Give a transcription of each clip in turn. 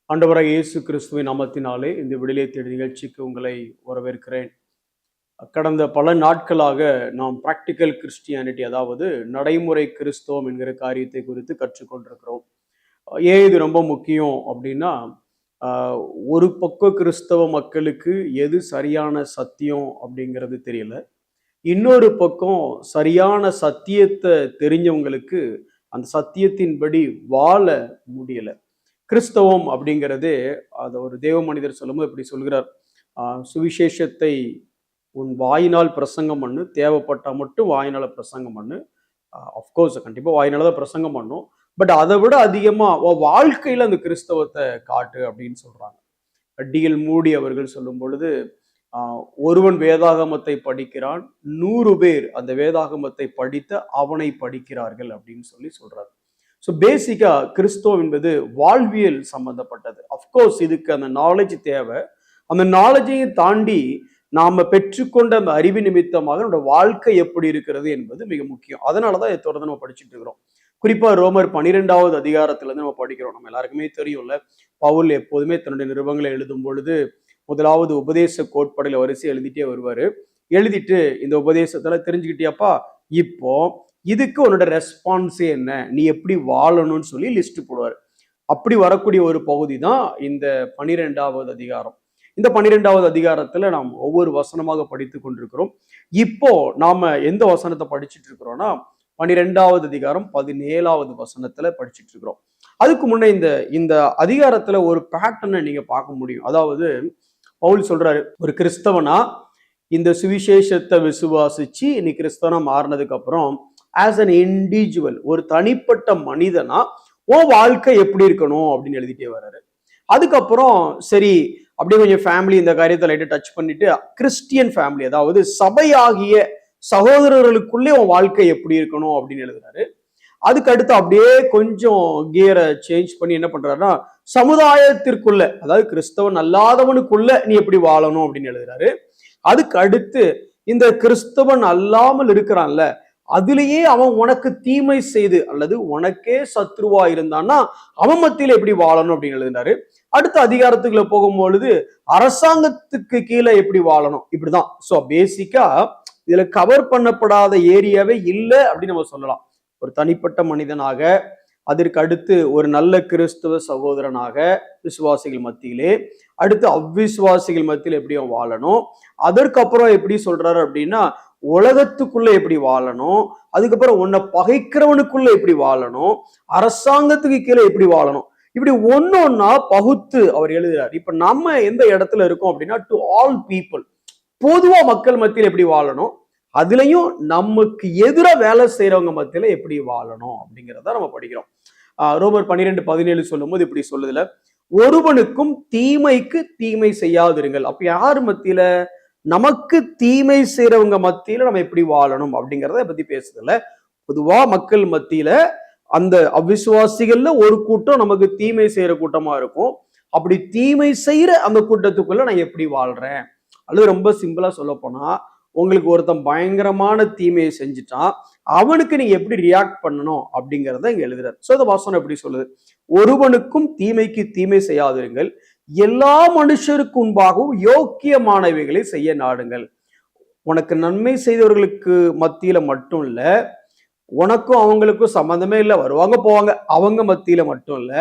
ஆண்டவராக இயேசு கிறிஸ்துவின் நாமத்தினாலே இந்த விடுதலை தேடி நிகழ்ச்சிக்கு உங்களை வரவேற்கிறேன். கடந்த பல நாட்களாக நாம் பிராக்டிக்கல் கிறிஸ்டியானிட்டி, அதாவது நடைமுறை கிறிஸ்தவம் என்கிற காரியத்தை குறித்து கற்றுக்கொண்டிருக்கிறோம். ஏன் இது ரொம்ப முக்கியம் அப்படின்னா, ஒரு பக்கம் கிறிஸ்தவ மக்களுக்கு எது சரியான சத்தியம் அப்படிங்கிறது தெரியல. இன்னொரு பக்கம் சரியான சத்தியத்தை தெரிஞ்சவங்களுக்கு அந்த சத்தியத்தின்படி வாழ முடியல. கிறிஸ்தவம் அப்படிங்கிறது, அதை ஒரு தேவ மனிதர் சொல்லும்போது இப்படி சொல்கிறார், சுவிசேஷத்தை உன் வாயினால் பிரசங்கம் பண்ணு, தேவைப்பட்டா மட்டும் வாயினால பிரசங்கம் பண்ணு. அஃப்கோர்ஸ் கண்டிப்பா வாயினால தான் பிரசங்கம் பண்ணும், பட் அதை விட அதிகமா வாழ்க்கையில அந்த கிறிஸ்தவத்தை காட்டு அப்படின்னு சொல்றாங்க. டிஎல் மூடி அவர்கள் சொல்லும் பொழுது, ஒருவன் வேதாகமத்தை படிக்கிறான், 100 பேர் அந்த வேதாகமத்தை படித்த அவனை படிக்கிறார்கள் அப்படின்னு சொல்லி சொல்றாரு. ஸோ பேசிக்கா கிறிஸ்தவம் என்பது வாழ்வியல் சம்பந்தப்பட்டது. அஃப்கோர்ஸ் இதுக்கு அந்த நாலேஜ் தேவை. அந்த நாலேஜையும் தாண்டி நாம பெற்றுக்கொண்ட அந்த அறிவு நிமித்தமாக நம்மளோட வாழ்க்கை எப்படி இருக்கிறது என்பது மிக முக்கியம். அதனாலதான் இதை தொடர்ந்து நம்ம படிச்சுட்டு இருக்கிறோம். குறிப்பா ரோமர் 12வது அதிகாரத்துல இருந்து நம்ம படிக்கிறோம். நம்ம எல்லாருக்குமே தெரியும்ல, பவுல் எப்போதுமே தன்னுடைய நிருபங்களை எழுதும் பொழுது முதலாவது உபதேச கோட்பாடுல வரிசை எழுதிட்டே வருவாரு. எழுதிட்டு இந்த உபதேசத்துல தெரிஞ்சுக்கிட்டியாப்பா, இப்போ இதுக்கு உன்னோட ரெஸ்பான்ஸே என்ன, நீ எப்படி வாழணும்னு சொல்லி லிஸ்ட் போடுவார். அப்படி வரக்கூடிய ஒரு பகுதி தான் இந்த 12வது அதிகாரம். இந்த 12வது அதிகாரத்துல நாம் ஒவ்வொரு வசனமாக படித்து கொண்டிருக்கிறோம். இப்போ நாம எந்த வசனத்தை படிச்சுட்டு இருக்கிறோம்னா, 12வது அதிகாரம் 17வது வசனத்துல படிச்சுட்டு இருக்கிறோம். அதுக்கு முன்னே இந்த இந்த அதிகாரத்துல ஒரு பேட்டர்னை நீங்க பார்க்க முடியும். அதாவது பவுல் சொல்றாரு, ஒரு கிறிஸ்தவனா இந்த சுவிசேஷத்தை விசுவாசிச்சு நீ கிறிஸ்தவனா மாறினதுக்கு அப்புறம் ஆஸ் அன் இண்டிவிஜுவல், ஒரு தனிப்பட்ட மனிதனா உன் வாழ்க்கை எப்படி இருக்கணும் அப்படின்னு எழுதிட்டே வர்றாரு. அதுக்கப்புறம் சரி அப்படியே கொஞ்சம் ஃபேமிலி இந்த காரியத்தை லைட்டா டச் பண்ணிட்டு கிறிஸ்டியன் ஃபேமிலி, அதாவது சபையாகிய சகோதரர்களுக்குள்ளே உன் வாழ்க்கை எப்படி இருக்கணும் அப்படின்னு எழுதுறாரு. அதுக்கு அடுத்து அப்படியே கொஞ்சம் கியரை சேஞ்ச் பண்ணி என்ன பண்றாருன்னா, சமுதாயத்திற்குள்ள, அதாவது கிறிஸ்தவன் அல்லாதவனுக்குள்ள நீ எப்படி வாழணும் அப்படின்னு எழுதுறாரு. அதுக்கு அடுத்து இந்த கிறிஸ்தவன் அல்லாமல் இருக்கிறான்ல, அதுலேயே அவன் உனக்கு தீமை செய்து அல்லது உனக்கே சத்ருவா இருந்தான்னா அவன் மத்தியில எப்படி வாழணும் அப்படின்னு எழுதினாரு. அடுத்த அதிகாரத்துக்குள்ள போகும்பொழுது அரசாங்கத்துக்கு கீழே எப்படி வாழணும், இப்படிதான். ஸோ பேசிக்கா இதுல கவர் பண்ணப்படாத ஏரியாவே இல்லை அப்படின்னு நம்ம சொல்லலாம். ஒரு தனிப்பட்ட மனிதனாக, அதற்கு அடுத்து ஒரு நல்ல கிறிஸ்தவ சகோதரனாக விசுவாசிகள் மத்தியிலே, அடுத்து அவ்விசுவாசிகள் மத்தியில் எப்படி வாழணும், அதற்கப்புறம் எப்படி சொல்றாரு அப்படின்னா உலகத்துக்குள்ள எப்படி வாழணும், அதுக்கப்புறம் உன்னை பகைக்கிறவனுக்குள்ள எப்படி வாழணும், அரசாங்கத்துக்கு கீழே எப்படி வாழணும், இப்படி ஒன்னொன்னா பகுத்து அவர் எழுதுறாரு. இப்ப நம்ம எந்த இடத்துல இருக்கோம் அப்படின்னா, டு ஆல் பீப்புள், பொதுவா மக்கள் மத்தியில் எப்படி வாழணும், அதுலயும் நமக்கு எதிராக வேலை செய்யறவங்க மத்தியில எப்படி வாழணும் அப்படிங்கிறத நம்ம படிக்கிறோம். ரோமர் 12:17 சொல்லும் போது இப்படி சொல்லுதுல, ஒருவனுக்கும் தீமைக்கு தீமை செய்யாதிருங்கள். அப்ப யாரு மத்தியில? நமக்கு தீமை செய்யறவங்க மத்தியில நம்ம எப்படி வாழணும் அப்படிங்கிறத பத்தி பேசுதுல. பொதுவா மக்கள் மத்தியில அந்த அவிசுவாசிகள்ல ஒரு கூட்டம் நமக்கு தீமை செய்யற கூட்டமா இருக்கும். அப்படி தீமை செய்யற அந்த கூட்டத்துக்குள்ள நான் எப்படி வாழ்றேன், அல்லது ரொம்ப சிம்பிளா சொல்ல போனா, உங்களுக்கு ஒருத்தன் பயங்கரமான தீமையை செஞ்சுட்டான், அவனுக்கு நீங்க எப்படி ரியாக்ட் பண்ணணும் அப்படிங்கிறத இங்க எழுதுறாரு. சோ இந்த வாசனம் எப்படி சொல்லுது, ஒருவனுக்கும் தீமைக்கு தீமை செய்யாதிருங்கள், எல்லா மனுஷருக்கு முன்பாகவும் யோக்கியமானவைகளை செய்ய நாடுங்கள். உனக்கு நன்மை செய்தவர்களுக்கு மத்தியில மட்டும் இல்ல, உனக்கும் அவங்களுக்கும் சம்மந்தமே இல்லை, வருவாங்க போவாங்க, அவங்க மத்தியில மட்டும் இல்ல,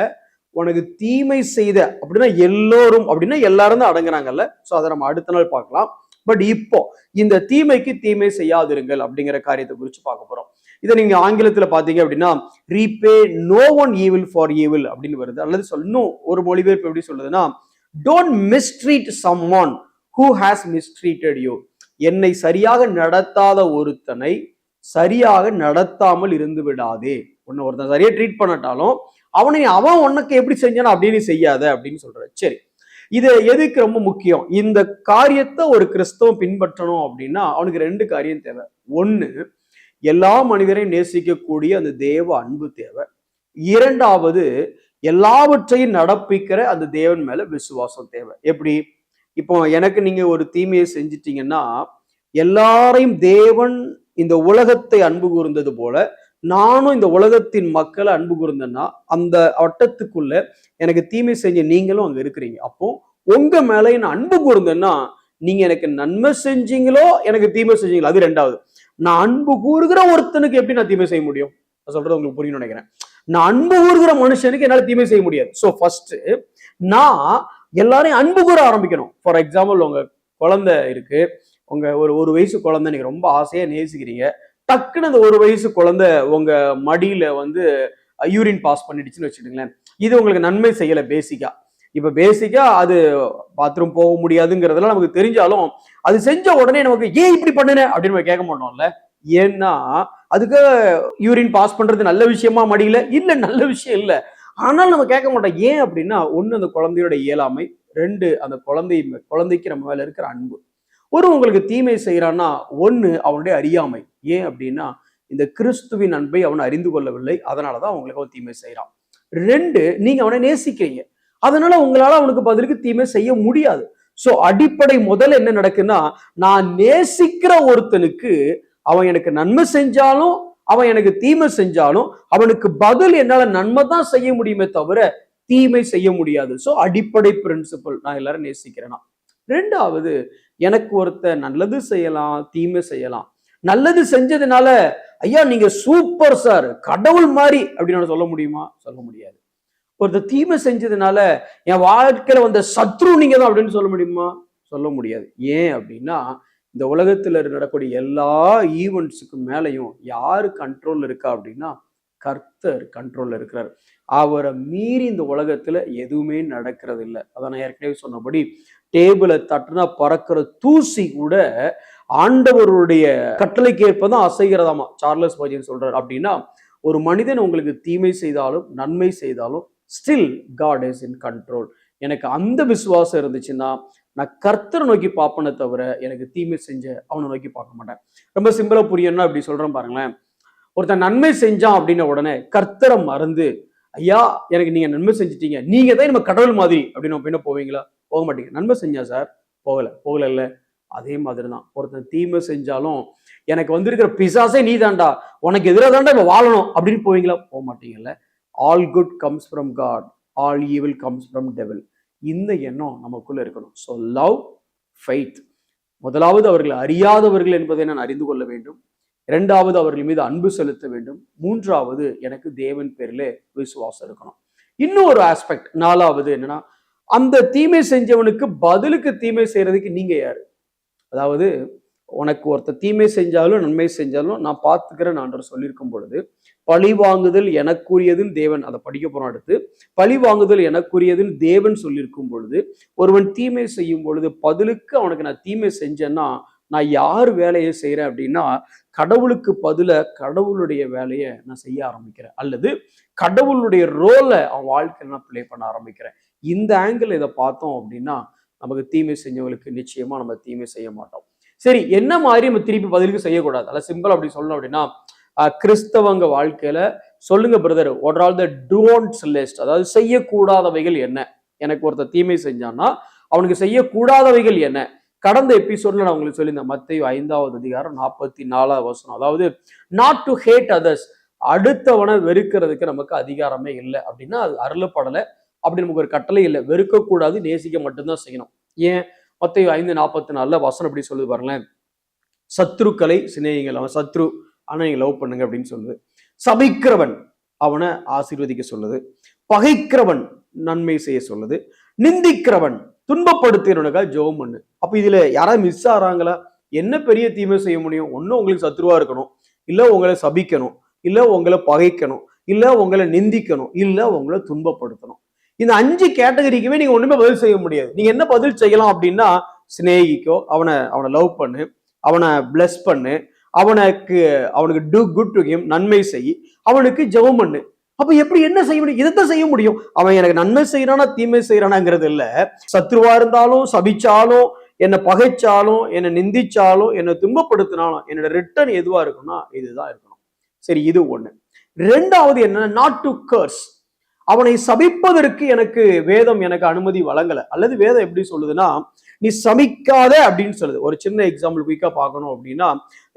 உனக்கு தீமை செய்த அப்படின்னா எல்லோரும், அப்படின்னா எல்லாரும் தான் அடங்குறாங்கல்ல. ஸோ அதை நம்ம அடுத்த நாள் பார்க்கலாம். பட் இப்போ இந்த தீமைக்கு தீமை செய்யாதிருங்கள் அப்படிங்கிற காரியத்தை குறித்து பார்க்க போறோம். இதை நீங்க ஆங்கிலத்துல பாத்தீங்க அப்படின்னா, repay no one evil for evil அப்படின்னு வருது. அல்லது இன்னும் ஒரு மொழிபெயர்ப்பு எப்படி சொல்லுதுன்னா, don't mistreat someone who has mistreated you. என்னை சரியாக நடத்தாத ஒருத்தனை சரியாக நடத்தாமல் இருந்து விடாதே. உன்னை ஒருத்தன் சரியா ட்ரீட் பண்ணட்டாலும் அவன் உனக்கு எப்படி செஞ்சானோ அப்படின்னு செய்யாத அப்படின்னு சொல்றாரு. சரி, இது எதுக்கு ரொம்ப முக்கியம்? இந்த காரியத்தை ஒரு கிறிஸ்தவம் பின்பற்றணும் அப்படின்னா அவனுக்கு 2 காரியம் தேவை. ஒண்ணு, எல்லா மனிதரையும் நேசிக்கக்கூடிய அந்த தேவ அன்பு தேவை. 2வது, எல்லாவற்றையும் நடப்பிக்கிற அந்த தேவன் மேல விசுவாசம் தேவை. எப்படி? இப்போ எனக்கு நீங்க ஒரு தீமையை செஞ்சிட்டீங்கன்னா, எல்லாரையும் தேவன் இந்த உலகத்தை அன்பு கூர்ந்தது போல நானும் இந்த உலகத்தின் மக்களை அன்பு கூர்ந்தேன்னா அந்த வட்டத்துக்குள்ள எனக்கு தீமை செஞ்ச நீங்களும் அங்க இருக்கிறீங்க. அப்போ உங்க மேல நான் அன்பு கூர்ந்தேன்னா நீங்க எனக்கு நன்மை செஞ்சீங்களோ எனக்கு தீமை செஞ்சீங்களோ அது ரெண்டாவது. நான் அன்பு கூறுகிற ஒருத்தனுக்கு எப்படி நான் தீமை செய்ய முடியும்? நான் சொல்றது உங்களுக்கு புரியும் நினைக்கிறேன். நான் அன்பு கூறுகிற மனுஷனுக்கு என்னால தீமை செய்ய முடியாது. சோ ஃபர்ஸ்ட் நான் எல்லாரையும் அன்பு கூற ஆரம்பிக்கணும். ஃபார் எக்ஸாம்பிள், உங்க குழந்தை இருக்கு, உங்க ஒரு வயசு குழந்தை நீங்க ரொம்ப ஆசையா நேசிக்கிறீங்க. டக்குன்னு அந்த ஒரு வயசு குழந்தை உங்க மடியில வந்து யூரின் பாஸ் பண்ணிடுச்சுன்னு வச்சுக்கோங்களேன். இது உங்களுக்கு நன்மை செய்யல பேசிக்கா. இப்ப பேசிக்கா அது பாத்ரூம் போக முடியாதுங்கிறதுலாம் நமக்கு தெரிஞ்சாலும் அது செஞ்ச உடனே நமக்கு ஏன் இப்படி பண்ணுன அப்படின்னு நம்ம கேட்க மாட்டோம்ல. ஏன்னா அதுக்கு யூரின் பாஸ் பண்றது நல்ல விஷயமா மடியில இல்ல, நல்ல விஷயம் இல்ல. ஆனால் நம்ம கேட்க மாட்டோம். ஏன் அப்படின்னா, ஒண்ணு அந்த குழந்தையோட இயலாமை, ரெண்டு அந்த குழந்தைக்கு நம்ம மேல இருக்கிற அன்பு. ஒரு உங்களுக்கு தீமை செய்யறான்னா ஒண்ணு அவனுடைய அறியாமை. ஏன் அப்படின்னா இந்த கிறிஸ்துவின் அன்பை அவன் அறிந்து கொள்ளவில்லை, அதனாலதான் அவங்களுக்கு அவன் தீமை செய்யறான். ரெண்டு, நீங்க அவனை நேசிக்கிறீங்க, அதனால உங்களால அவனுக்கு பதிலுக்கு தீமை செய்ய முடியாது. சோ அடிப்படை முதல்ல என்ன நடக்குன்னா, நான் நேசிக்கிற ஒருத்தனுக்கு அவன் எனக்கு நன்மை செஞ்சாலும் அவன் எனக்கு தீமை செஞ்சாலும் அவனுக்கு பதில் என்னால நன்மை தான் செய்ய முடியுமே தவிர தீமை செய்ய முடியாது. சோ அடிப்படை பிரின்சிபல், நான் எல்லாரும் நேசிக்கிறேன்னா. ரெண்டாவது, எனக்கு ஒருத்தர் நல்லது செய்யலாம் தீமை செய்யலாம். நல்லது செஞ்சதுனால ஐயா நீங்க சூப்பர் சார், கடவுள் மாதிரி அப்படின்னு சொல்ல முடியுமா? சொல்ல முடியாது. ஒருத்தர் தீமை செஞ்சதுனால என் வாழ்க்கையில வந்த சத்ரு நீங்க தான் அப்படின்னு சொல்ல முடியுமா? சொல்ல முடியாது. ஏன் அப்படின்னா இந்த உலகத்துல நடக்கக்கூடிய எல்லா ஈவெண்ட்ஸுக்கு மேலையும் யாரு கண்ட்ரோல்ல இருக்கா அப்படின்னா கர்த்தர் கண்ட்ரோல்ல இருக்கிறார். அவரை மீறி இந்த உலகத்துல எதுவுமே நடக்கிறது இல்லை. அதான் நான் ஏற்கனவே சொன்னபடி டேபிளை தட்டுனா பறக்கிற தூசி கூட ஆண்டவருடைய கட்டளைக்கு ஏற்பதான் அசைகிறதாமா. சார்லஸ் ஸ்பர்ஜன் சொல்றாரு. அப்படின்னா ஒரு மனிதன் உங்களுக்கு தீமை செய்தாலும் நன்மை செய்தாலும் still God is in control. எனக்கு அந்த விசுவாசம் இருந்துச்சுன்னா நான் கர்த்தரை நோக்கி பார்ப்பனே தவிர எனக்கு தீமை செஞ்ச அவனை நோக்கி பார்க்க மாட்டேன். ரொம்ப சிம்பிளா புரியணும்னா அப்படி சொல்றேன் பாருங்களேன். ஒருத்தன் நன்மை செஞ்சான் அப்படின்ன உடனே கர்த்தரை மறந்து ஐயா எனக்கு நீங்க நன்மை செஞ்சுட்டீங்க, நீங்க தான் நம்ம கடவுள் மாதிரி அப்படின்னு என்ன போவீங்களா? போக மாட்டீங்க. நன்மை செஞ்சா சார், போகல இல்ல. அதே மாதிரிதான் ஒருத்தன் தீமை செஞ்சாலும் எனக்கு வந்திருக்கிற பிசாசே நீ தாண்டா, உனக்கு எதிராக தாண்டா இப்ப வாழணும் அப்படின்னு போவீங்களா? போக மாட்டீங்கல்ல. All good comes from God, all evil comes from devil. இந்த எண்ணம் நமக்குள்ள இருக்கணும். So love, faith. முதலாவது அவர்கள் அறியாதவர்கள் என்பதை நான் அறிந்து கொள்ள வேண்டும். இரண்டாவது அவர்கள் மீது அன்பு செலுத்த வேண்டும். மூன்றாவது எனக்கு தேவன் பேர்ல விசுவாசம் இருக்கணும். இன்னும் ஒரு ஆஸ்பெக்ட், நாலாவது என்னன்னா, அந்த தீமை செஞ்சவனுக்கு பதிலுக்கு தீமை செய்யறதுக்கு நீங்க யாரு? அதாவது உனக்கு ஒருத்தர் தீமை செஞ்சாலும் நன்மை செஞ்சாலும் நான் பார்த்துக்கிறேன் நான் சொல்லியிருக்கும் பொழுது, பழி வாங்குதல் எனக்குரியதுன்னு தேவன், அதை படிக்க போறோம் அடுத்து. பழி வாங்குதல் எனக்குரியதுன்னு தேவன் சொல்லியிருக்கும் பொழுது ஒருவன் தீமை செய்யும் பொழுது பதிலுக்கு அவனுக்கு நான் தீமை செஞ்சேன்னா நான் யார் வேலையை செய்யறேன் அப்படின்னா கடவுளுக்கு பதில கடவுளுடைய வேலையை நான் செய்ய ஆரம்பிக்கிறேன், அல்லது கடவுளுடைய ரோலை அவன் வாழ்க்கையில நான் பிளே பண்ண ஆரம்பிக்கிறேன். இந்த ஆங்கிள் இதை பார்த்தோம் அப்படின்னா நமக்கு தீமை செஞ்சவங்களுக்கு நிச்சயமா நம்ம தீமை செய்ய மாட்டோம். சரி, என்ன மாதிரி நம்ம திருப்பி பதிலுக்கு செய்யக்கூடாது? அல்ல சிம்பிள் அப்படி சொல்லணும் அப்படின்னா, கிறிஸ்தவங்க வாழ்க்கையில சொல்லுங்க brother, what are the don'ts list, அதாவது செய்யக்கூடாதவைகள் என்ன? எனக்கு ஒருத்தர் தீமை செஞ்சான்னா அவனுக்கு செய்யக்கூடாதவைகள் என்ன? கடந்த எபிசோட்ல நான் உங்களுக்கு சொல்லியிருந்தேன், மத்தேயு 5வது அதிகாரம் 44வது வசனம். அதாவது நாட் டு ஹேட் அதர்ஸ், அடுத்தவனை வெறுக்கிறதுக்கு நமக்கு அதிகாரமே இல்லை அப்படின்னா அது அருளப்படலை. அப்படி நமக்கு ஒரு கட்டளை இல்லை. வெறுக்கக்கூடாது, நேசிக்க மட்டும்தான் செய்யணும். ஏன்? மத்தேயு 5:44 வசனம் அப்படி சொல்லுது பாருங்களேன். சத்ருக்களை சிநேகிங்கள், அவன் சத்ரு ஆனா நீங்க லவ் பண்ணுங்க அப்படின்னு சொல்லுது. சபிக்கிறவன் அவனை ஆசீர்வதிக்க சொல்லுது. பகைக்கிறவன் நன்மை செய்ய சொல்லுது. நிந்திக்கிறவன் துன்பப்படுத்துகிறவனுக்காக ஜெபம் பண்ணு. அப்ப இதுல யாராவது மிஸ் ஆறாங்களா? என்ன பெரிய தீமை செய்ய முடியும்? ஒன்னும் உங்களுக்கு சத்ருவா இருக்கணும், இல்ல உங்களை சபிக்கணும், இல்ல உங்களை பகைக்கணும், இல்ல உங்களை நிந்திக்கணும், இல்ல உங்களை துன்பப்படுத்தணும். இந்த 5 கேட்டகரிக்குமே நீங்க ஒண்ணுமே பதில் செய்ய முடியாது. நீங்க என்ன பதில் செய்யலாம் அப்படின்னா, சிநேகிக்கோ, அவனை லவ் பண்ணு, அவனை பிளஸ் பண்ணு, அவனுக்கு டூ குட் டு ஹிம், நன்மை செய், அவனுக்கு ஜெபம் பண்ணு. அப்ப எப்படி என்ன செய்ய முடியும்? இதைத்தான் செய்ய முடியும். அவன் எனக்கு நன்மை செய்யறானா தீமை செய்யறானாங்கிறது இல்ல. சத்ருவா இருந்தாலும் சபிச்சாலும் என்னை பகைச்சாலும் என்னை நிந்திச்சாலும் என்னை துன்பப்படுத்தினாலும் என்னோட ரிட்டர்ன் எதுவா இருக்கும்னா இதுதான் இருக்கணும். சரி, இது ஒண்ணு. ரெண்டாவது என்ன? Not to கர்ஸ். அவனை சபிப்பதற்கு எனக்கு வேதம் எனக்கு அனுமதி வழங்கல. அல்லது வேதம் எப்படி சொல்லுதுன்னா, நீ சபிக்காத அப்படின்னு சொல்லுது. ஒரு சின்ன எக்ஸாம்பிள் குயிக்கா பார்க்கணும் அப்படின்னா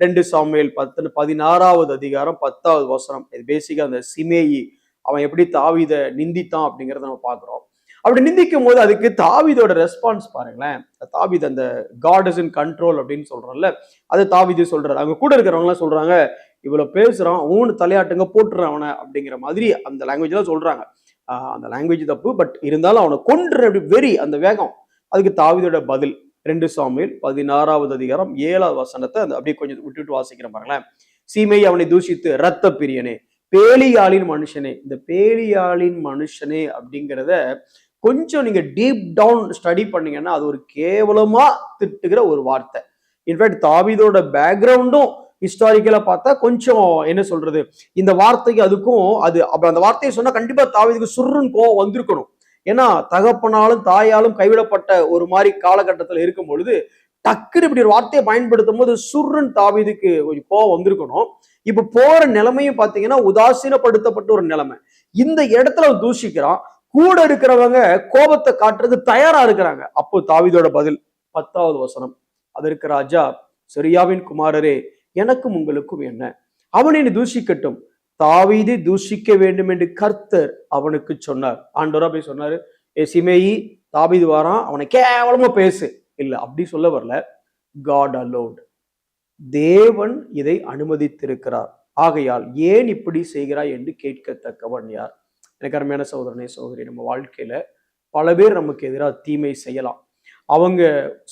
2 சாமுவேல் 16வது அதிகாரம் 10வது வசனம். இது பேசிக்கா அந்த சிமேயி அவன் எப்படி தாவீத நிந்தித்தான் அப்படிங்கிறத நம்ம பார்க்கிறோம். அப்படி நிந்திக்கும் போது அதுக்கு தாவீதோட ரெஸ்பான்ஸ் பாருங்களேன். தாவீது அந்த காட் இஸ் இன் கண்ட்ரோல் அப்படின்னு சொல்றோம்ல, அது தாவீது சொல்றாரு. அவங்க கூட இருக்கிறவங்க எல்லாம் சொல்றாங்க, இவ்வளவு பேசுறான், ஊன்னு தலையாட்டுங்க, போட்டுறான் அவனை அப்படிங்கிற மாதிரி அந்த லாங்குவேஜ் தான் சொல்றாங்க. அந்த லாங்குவேஜ் தப்பு, பட் இருந்தாலும் அவனை கொன்று அப்படி வெறி அந்த வேகம். அதுக்கு தாவீதோட பதில் 2 சாமுவேல் 16வது அதிகாரம் 7வது வசனத்தை அப்படியே கொஞ்சம் விட்டுட்டு வாசிக்கிறேன் பாருங்களேன். சீமை அவனை தூஷித்து இரத்த பிரியனே, பேலியாளின் மனுஷனே. இந்த பேலியாளின் மனுஷனே அப்படிங்கிறத கொஞ்சம் நீங்க டீப் டவுன் ஸ்டடி பண்ணீங்கன்னா அது ஒரு கேவலமா திட்டுகிற ஒரு வார்த்தை. இன்ஃபேக்ட் தாவீதோட பேக்ரவுண்டும் ஹிஸ்டாரிக்கலா பார்த்தா கொஞ்சம் என்ன சொல்றது, இந்த வார்த்தைக்கு அதுக்கும் அது அந்த வார்த்தையை சொன்னா கண்டிப்பா தாவீதுக்கு சுருன்னு கோவம் வந்திருக்கணும். ஏன்னா தகப்பனாலும் தாயாலும் கைவிடப்பட்ட ஒரு மாதிரி காலகட்டத்தில் இருக்கும் பொழுது டக்குன்னு இப்படி ஒரு வார்த்தையை பயன்படுத்தும் போது சுருன்னு தாவீதுக்கு கொஞ்சம் கோவம் வந்திருக்கணும். இப்ப போற நிலைமையும் பாத்தீங்கன்னா உதாசீனப்படுத்தப்பட்ட ஒரு நிலைமை. இந்த இடத்துல தூஷிக்கிறான், கூட இருக்கிறவங்க கோபத்தை காட்டுறதுக்கு தயாரா இருக்கிறாங்க. அப்போ தாவீதோட பதில் 10வது வசனம். அதற்கு ராஜா, செரியாவின் குமாரரே, எனக்கும் உங்களுக்கும் என்ன? அவனை தூஷிக்கட்டும், தாவீதை தூஷிக்க வேண்டும் என்று கர்த்தர் அவனுக்கு சொன்னார். ஆண்டவரா போய் சொன்னாரு, ஏ சிமேயி, தாவீது வாரான், அவனை கேவலமா பேசு. இல்ல, அப்படி சொல்ல வரல. காட் அலோவ்ட், தேவன் இதை அனுமதித்திருக்கிறார். ஆகையால் ஏன் இப்படி செய்கிறாய் என்று கேட்கத்தக்கவன் யார்? எனக்கு அருமையான சகோதரனே சகோதரி, நம்ம வாழ்க்கையில பல பேர் நமக்கு எதிராக தீமை செய்யலாம். அவங்க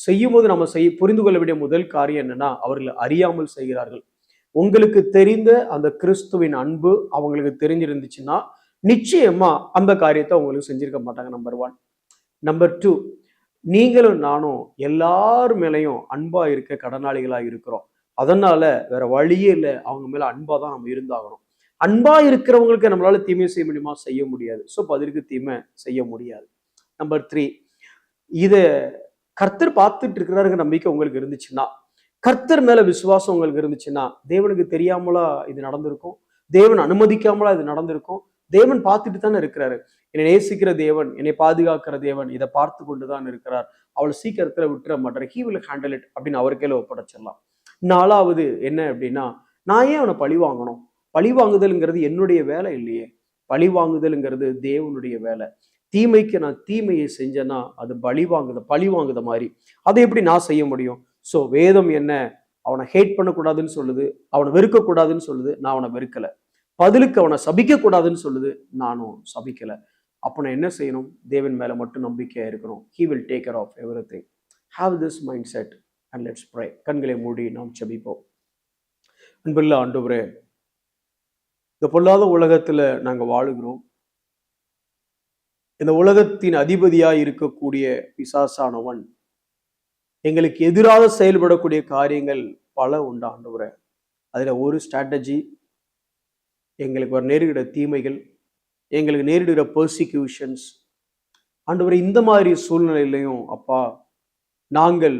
செய்யும் போது நம்ம புரிந்து கொள்ள வேண்டிய முதல் காரியம் என்னன்னா, அவர்கள் அறியாமல் செய்கிறார்கள். உங்களுக்கு தெரிந்த அந்த கிறிஸ்துவின் அன்பு அவங்களுக்கு தெரிஞ்சிருந்துச்சுன்னா நிச்சயமா அந்த காரியத்தை அவங்களுக்கு செஞ்சிருக்க மாட்டாங்க. நம்பர் 1. நம்பர் 2, நீங்களும் நானும் எல்லார் மேலையும் அன்பா இருக்க கடனாளிகளா இருக்கிறோம். அதனால வேற வழியே இல்லை, அவங்க மேல அன்பா தான் நம்ம இருந்தாகணும். அன்பா இருக்கிறவங்களுக்கு நம்மளால தீமை செய்ய முடியுமா? செய்ய முடியாது. ஸோ பதிலுக்கு தீமை செய்ய முடியாது. நம்பர் 3, இத கர்த்தர் பார்த்துட்டு இருக்கிறாருங்க நம்பிக்கை உங்களுக்கு இருந்துச்சுன்னா, கர்த்தர் மேல விசுவாசம் உங்களுக்கு இருந்துச்சுன்னா, தேவனுக்கு தெரியாமலா இது நடந்திருக்கும்? தேவன் அனுமதிக்காமலா இது நடந்திருக்கும்? தேவன் பார்த்துட்டு தானே இருக்கிறாரு. என்னை நேசிக்கிற தேவன், என்னை பாதுகாக்கிற தேவன் இதை பார்த்து கொண்டுதான் இருக்கிறார். அவளை சீக்கிரத்துல விட்டுற மாட்டார். ஹீ வில் ஹேண்டில் இட் அப்படின்னு அவர் கையில ஒப்படைச்சிடலாம். 4வது என்ன அப்படின்னா, நான் ஏன் அவனை பழி வாங்கணும்? பழி வாங்குதல்ங்கிறது என்னுடைய வேலை இல்லையே. பழி வாங்குதல்ங்கிறது தேவனுடைய வேலை. தீமைக்கு நான் தீமையை செஞ்சேன்னா அது பழி வாங்குத மாதிரி. அதை எப்படி நான் செய்ய முடியும்? ஸோ வேதம் என்ன, அவனை ஹேட் பண்ணக்கூடாதுன்னு சொல்லுது, அவனை வெறுக்கக்கூடாதுன்னு சொல்லுது, நான் அவனை வெறுக்கல. பதிலுக்கு அவனை சபிக்க கூடாதுன்னு சொல்லுது, நானும் சபிக்கல. அப்போ நான் என்ன செய்யணும்? தேவன் மேல மட்டும் நம்பிக்கையா இருக்கணும். He will take care of everything. Have this mindset and let's pray. கண்களை மூடி நாம் ஜெபிப்போம். அன்புள்ள ஆண்டவரே, இந்த பொல்லாத உலகத்துல நாங்க வாழுகிறோம். இந்த உலகத்தின் அதிபதியாய் இருக்கக்கூடிய பிசாசானவன் எங்களுக்கு எதிராக செயல்படக்கூடிய காரியங்கள் பல உண்டு ஆண்டவரே. அதுல ஒரு ஸ்ட்ராட்டஜி, எங்களுக்கு ஒரு நேரிடுகிற தீமைகள், எங்களுக்கு நேரிடுகிற பெர்சிக்யூஷன்ஸ். ஆண்டவரே, இந்த மாதிரி சூழ்நிலையிலையும் அப்பா, நாங்கள்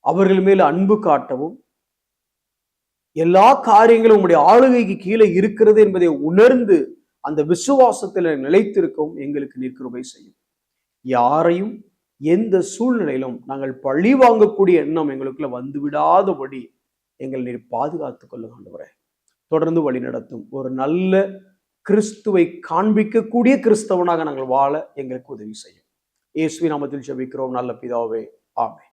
அவர்கள் மேல அன்பு காட்டவும், எல்லா காரியங்களும் உங்களுடைய ஆளுகைக்கு கீழே இருக்கிறது என்பதை உணர்ந்து அந்த விசுவாசத்தில் நிலைத்திருக்கவும் எங்களுக்கு நிற்கிருபை செய்யும். யாரையும் எந்த சூழ்நிலையிலும் நாங்கள் பழி வாங்கக்கூடிய எண்ணம் எங்களுக்குள்ள வந்துவிடாதபடி எங்கள் நீர் பாதுகாத்துக் கொள்ளுங்க ஆண்டவரே. தொடர்ந்து வழி நடத்தும். ஒரு நல்ல கிறிஸ்துவை காண்பிக்கக்கூடிய கிறிஸ்தவனாக நாங்கள் வாழ எங்களுக்கு உதவி செய்யும். இயேசுவின் நாமத்தில் ஜெபிக்கிறோம் நல்ல பிதாவே, ஆமென்.